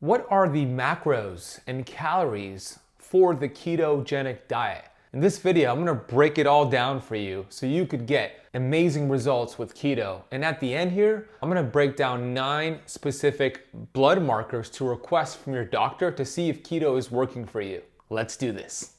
What are the macros and calories for the ketogenic diet? In this video, I'm gonna break it all down for you so you could get amazing results with keto. And at the end here, I'm gonna break down 9 specific blood markers to request from your doctor to see if keto is working for you. Let's do this.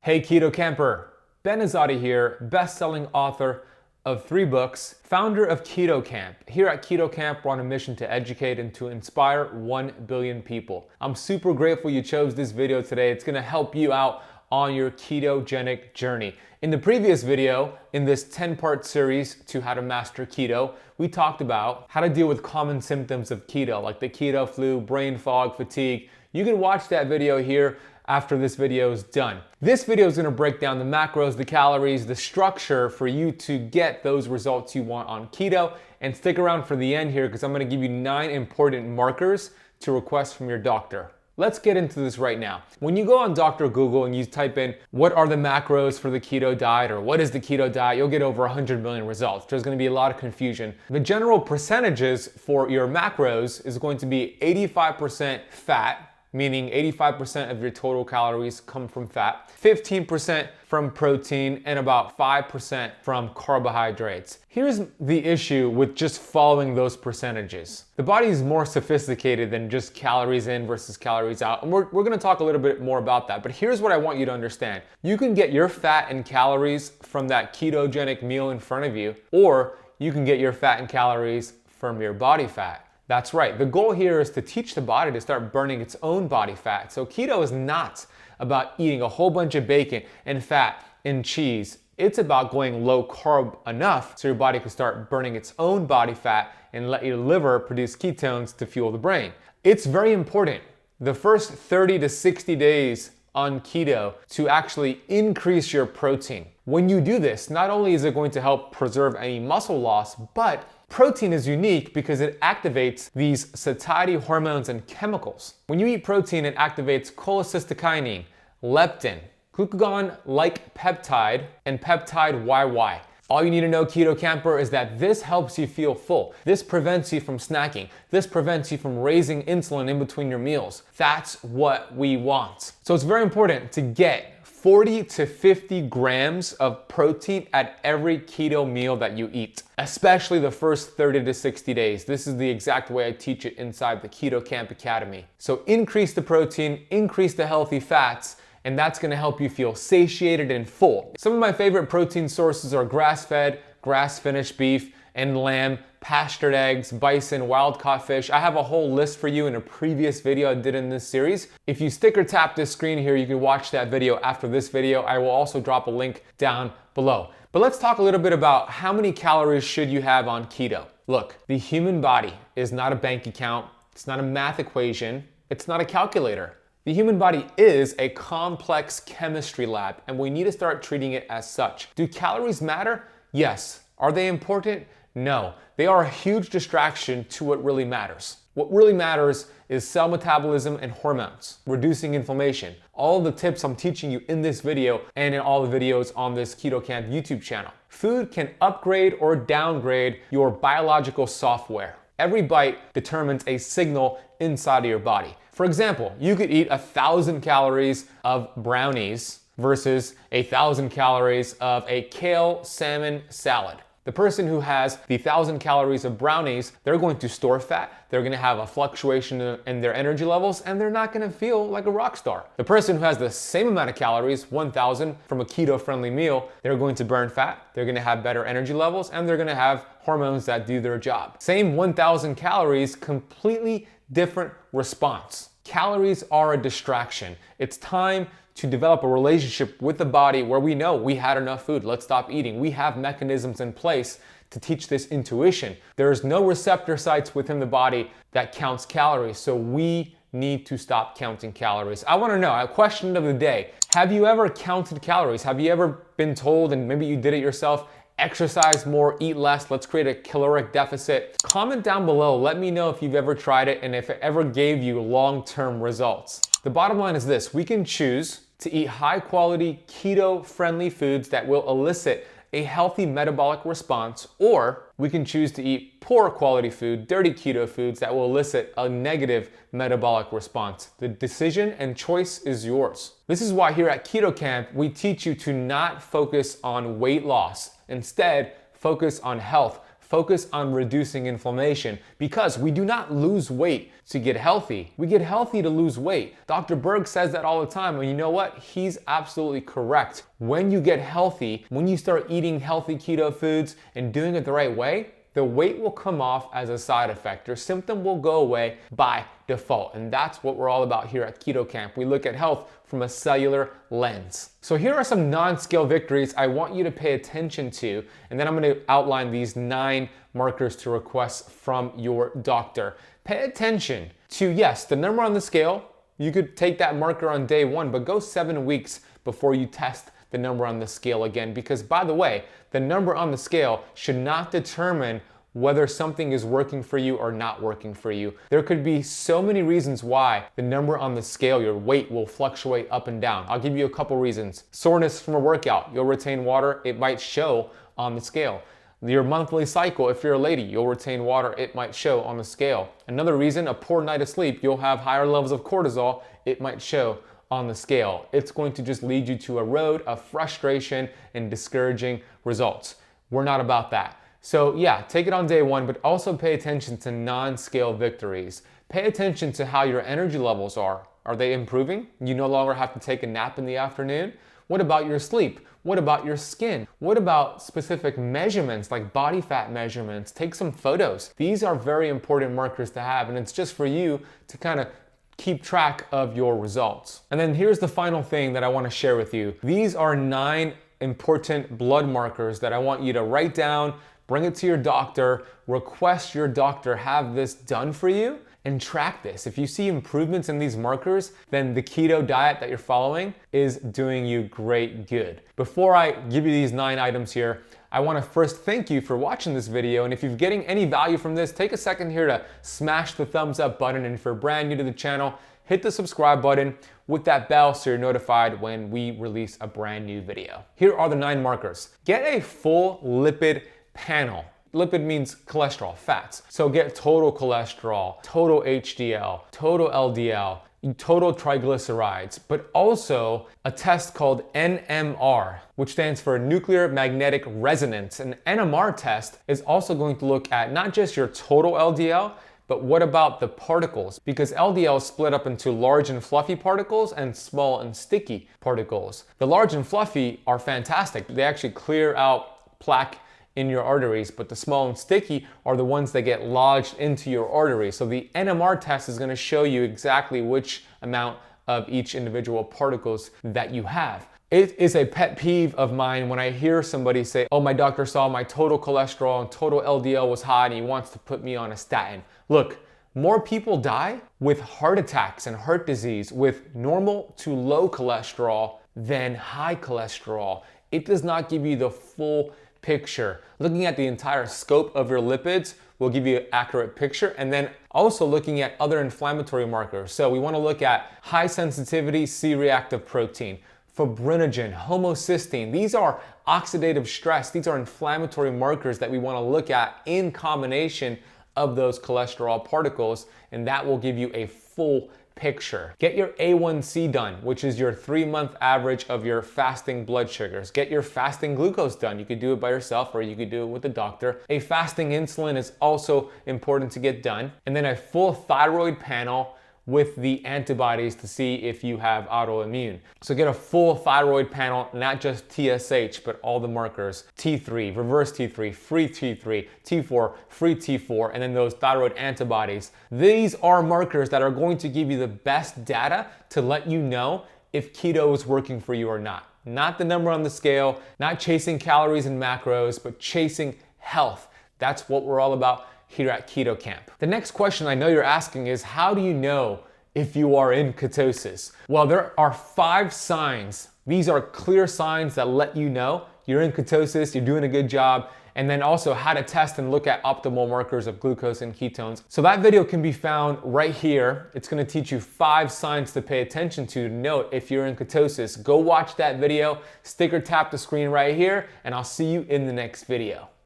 Hey Keto Camper, Ben Azadi here, best-selling author of 3 books, founder of Keto Kamp. Here at Keto Kamp, we're on a mission to educate and to inspire 1 billion people. I'm super grateful you chose this video today. It's gonna help you out on your ketogenic journey. In the previous video, in this 10-part series to how to master keto, we talked about how to deal with common symptoms of keto, like the keto flu, brain fog, fatigue. You can watch that video here after this video is done. This video is gonna break down the macros, the calories, the structure for you to get those results you want on keto. And stick around for the end here because I'm gonna give you 9 important markers to request from your doctor. Let's get into this right now. When you go on Dr. Google and you type in, what are the macros for the keto diet or what is the keto diet, you'll get over 100 million results. There's gonna be a lot of confusion. The general percentages for your macros is going to be 85% fat, meaning 85% of your total calories come from fat, 15% from protein, and about 5% from carbohydrates. Here's the issue with just following those percentages. The body is more sophisticated than just calories in versus calories out, and we're gonna talk a little bit more about that, but here's what I want you to understand. You can get your fat and calories from that ketogenic meal in front of you, or you can get your fat and calories from your body fat. That's right. The goal here is to teach the body to start burning its own body fat. So keto is not about eating a whole bunch of bacon and fat and cheese. It's about going low carb enough so your body can start burning its own body fat and let your liver produce ketones to fuel the brain. It's very important the first 30 to 60 days on keto to actually increase your protein. When you do this, not only is it going to help preserve any muscle loss, but protein is unique because it activates these satiety hormones and chemicals. When you eat protein, it activates cholecystokinin, leptin, glucagon-like peptide, and Peptide-YY. All you need to know, Keto Camper, is that this helps you feel full. This prevents you from snacking. This prevents you from raising insulin in between your meals. That's what we want. So it's very important to get 40 to 50 grams of protein at every keto meal that you eat, especially the first 30 to 60 days. This is the exact way I teach it inside the Keto Kamp Academy. So increase the protein, increase the healthy fats, and that's gonna help you feel satiated and full. Some of my favorite protein sources are grass-fed, grass-finished beef, and lamb, pastured eggs, bison, wild-caught fish. I have a whole list for you in a previous video I did in this series. If you stick or tap this screen here, you can watch that video after this video. I will also drop a link down below. But let's talk a little bit about how many calories should you have on keto. Look, the human body is not a bank account. It's not a math equation. It's not a calculator. The human body is a complex chemistry lab, and we need to start treating it as such. Do calories matter? Yes. Are they important? No. They are a huge distraction to what really matters. What really matters is cell metabolism and hormones, reducing inflammation. All the tips I'm teaching you in this video and in all the videos on this Keto Kamp YouTube channel. Food can upgrade or downgrade your biological software. Every bite determines a signal inside of your body. For example, you could eat 1,000 calories of brownies versus 1,000 calories of a kale salmon salad. The person who has the 1,000 calories of brownies, they're going to store fat, they're gonna have a fluctuation in their energy levels, and they're not gonna feel like a rock star. The person who has the same amount of calories, 1,000 from a keto-friendly meal, they're going to burn fat, they're gonna have better energy levels, and they're gonna have hormones that do their job. Same 1,000 calories, completely different response. Calories are a distraction. It's time to develop a relationship with the body where we know we had enough food, let's stop eating. We have mechanisms in place to teach this intuition. There's no receptor sites within the body that counts calories, so we need to stop counting calories. I wanna know, a question of the day, have you ever counted calories? Have you ever been told, and maybe you did it yourself, exercise more, eat less, let's create a caloric deficit? Comment down below, let me know if you've ever tried it and if it ever gave you long-term results. The bottom line is this, we can choose to eat high quality keto friendly foods that will elicit a healthy metabolic response, or we can choose to eat poor quality food, dirty keto foods that will elicit a negative metabolic response. The decision and choice is yours. This is why here at Keto Kamp, we teach you to not focus on weight loss. Instead, focus on health. Focus on reducing inflammation, because we do not lose weight to get healthy. We get healthy to lose weight. Dr. Berg says that all the time, and you know what? He's absolutely correct. When you get healthy, when you start eating healthy keto foods and doing it the right way, the weight will come off as a side effect. Your symptom will go away by default. And that's what we're all about here at Keto Kamp. We look at health from a cellular lens. So here are some non-scale victories I want you to pay attention to. And then I'm going to outline these 9 markers to request from your doctor. Pay attention to, yes, the number on the scale. You could take that marker on day 1, but go 7 weeks before you test the number on the scale again, because by the way, the number on the scale should not determine whether something is working for you or not working for you. There could be so many reasons why the number on the scale, your weight, will fluctuate up and down. I'll give you a couple reasons. Soreness from a workout, you'll retain water, it might show on the scale. Your monthly cycle, if you're a lady, you'll retain water, it might show on the scale. Another reason, a poor night of sleep, you'll have higher levels of cortisol, it might show on the scale. It's going to just lead you to a road of frustration and discouraging results. We're not about that. So yeah, take it on day 1, but also pay attention to non-scale victories. Pay attention to how your energy levels are. Are they improving? You no longer have to take a nap in the afternoon? What about your sleep? What about your skin? What about specific measurements like body fat measurements? Take some photos. These are very important markers to have, and it's just for you to kind of keep track of your results. And then here's the final thing that I want to share with you. These are 9 important blood markers that I want you to write down, bring it to your doctor, request your doctor have this done for you, and track this. If you see improvements in these markers, then the keto diet that you're following is doing you great good. Before I give you these 9 items here, I want to first thank you for watching this video, and if you're getting any value from this, take a second here to smash the thumbs up button, and if you're brand new to the channel, hit the subscribe button with that bell so you're notified when we release a brand new video. Here are the 9 markers. Get a full lipid panel. Lipid means cholesterol, fats. So get total cholesterol, total HDL, total LDL, total triglycerides, but also a test called NMR, which stands for nuclear magnetic resonance. An NMR test is also going to look at not just your total LDL, but what about the particles? Because LDL is split up into large and fluffy particles and small and sticky particles. The large and fluffy are fantastic. They actually clear out plaque in your arteries, but the small and sticky are the ones that get lodged into your arteries. So the NMR test is going to show you exactly which amount of each individual particles that you have. It is a pet peeve of mine when I hear somebody say, oh, my doctor saw my total cholesterol and total LDL was high and he wants to put me on a statin. Look, more people die with heart attacks and heart disease with normal to low cholesterol than high cholesterol. It does not give you the full picture. Looking at the entire scope of your lipids will give you an accurate picture, and then also looking at other inflammatory markers. So we want to look at high sensitivity C-reactive protein, fibrinogen, homocysteine. These are oxidative stress. These are inflammatory markers that we want to look at in combination of those cholesterol particles, and that will give you a full picture. Get your A1C done, which is your 3-month average of your fasting blood sugars. Get your fasting glucose done. You could do it by yourself or you could do it with a doctor. A fasting insulin is also important to get done. And then a full thyroid panel with the antibodies to see if you have autoimmune. So get a full thyroid panel, not just TSH, but all the markers. T3, reverse T3, free T3, T4, free T4, and then those thyroid antibodies. These are markers that are going to give you the best data to let you know if keto is working for you or not. Not the number on the scale, not chasing calories and macros, but chasing health. That's what we're all about here at Keto Kamp. The next question I know you're asking is, how do you know if you are in ketosis? Well, there are 5 signs. These are clear signs that let you know you're in ketosis, you're doing a good job, and then also how to test and look at optimal markers of glucose and ketones. So that video can be found right here. It's gonna teach you 5 signs to pay attention to note if you're in ketosis. Go watch that video, stick or tap the screen right here, and I'll see you in the next video.